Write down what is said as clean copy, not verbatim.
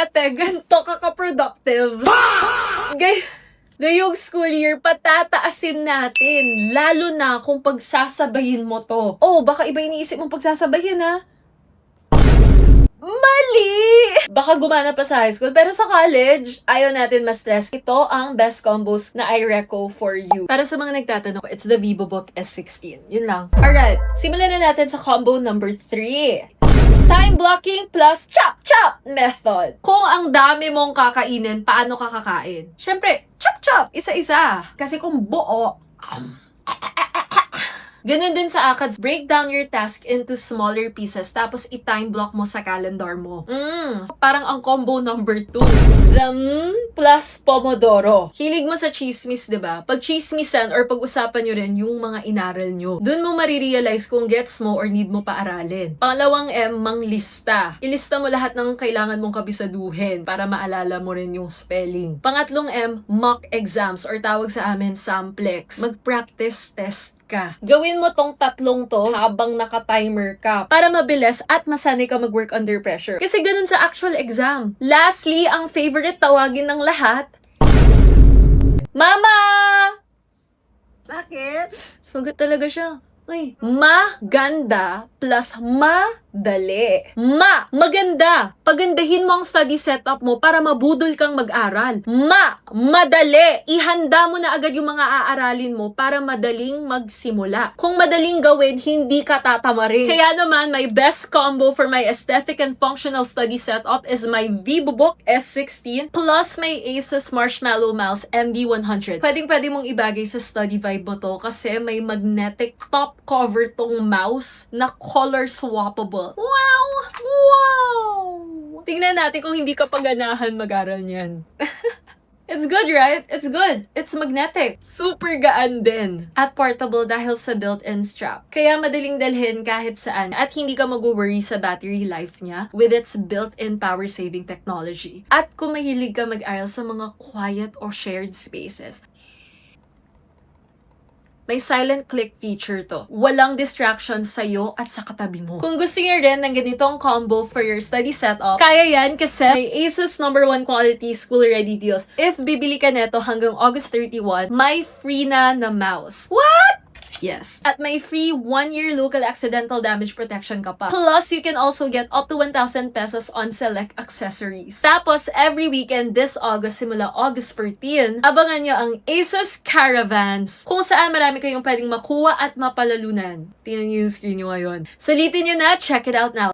ate, ganito ka-productive. Ngayong school year, patataasin natin. Lalo na kung pagsasabayin mo to. Oh, baka iba iniisip mong pagsasabayin, ha? Mali! Baka gumana pa sa high school, pero sa college, ayaw natin ma-stress. Ito ang best combos na I reco for you. Para sa mga nagtatanong, it's the VivoBook S16. Yun lang. Alright, simulan na natin sa combo number 3. Time blocking plus chop-chop method. Kung ang dami mong kakainin, paano ka kakain? Siyempre, chop-chop, isa-isa. Kasi kung buo, ganun din sa ACADS, break down your task into smaller pieces tapos i-time block mo sa calendar mo. Parang ang combo number 2. The plus Pomodoro. Hilig mo sa chismis, diba? Pag chismisan or pag-usapan nyo rin yung mga inaral nyo, dun mo marirealize kung gets mo or need mo paaralin. Pangalawang M, manglista. Ilista mo lahat ng kailangan mong kabisaduhin para maalala mo rin yung spelling. Pangatlong M, mock exams or tawag sa amin, samplex. Mag-practice test ka. Gawin mo tong tatlong to habang naka-timer ka para mabilis at masanay ka mag-work under pressure. Kasi ganun sa actual exam. Lastly, ang favorite tawagin ng lahat, Mama! Bakit? Sugat talaga siya. Ay, maganda plus madali. Maganda. Pagandahin mo ang study setup mo para mabudol kang mag-aral. Madali. Ihanda mo na agad yung mga aaralin mo para madaling magsimula. Kung madaling gawin, hindi ka tatamarin. Kaya naman, my best combo for my aesthetic and functional study setup is my VivoBook S16 plus my Asus Marshmallow Mouse MD100. Pwedeng-pwede mong ibagay sa study vibe mo to kasi may magnetic top cover tong mouse na color swappable. Wow! Wow! Tingnan natin kung hindi ka paganahan mag-aral niyan. It's good, right? It's good. It's magnetic. Super gaan din. At portable dahil sa built-in strap. Kaya madaling dalhin kahit saan at hindi ka mag-worry sa battery life niya with its built-in power-saving technology. At kung mahilig ka mag-aral sa mga quiet or shared spaces, may silent click feature to. Walang distraction sa'yo at sa katabi mo. Kung gusto niyo rin ng ganitong combo for your study setup, kaya yan kasi may Asus #1 quality school-ready deals. If bibili ka neto hanggang August 31, may free na mouse. What? Yes. At may free 1-year local accidental damage protection ka pa. Plus, you can also get up to 1,000 pesos on select accessories. Tapos, every weekend this August, simula August 14, abangan nyo ang Asus Caravans, kung saan marami kayong pwedeng makuha at mapalalunan. Tingnan nyo yung screen nyo ngayon. Sulitin nyo na, check it out now.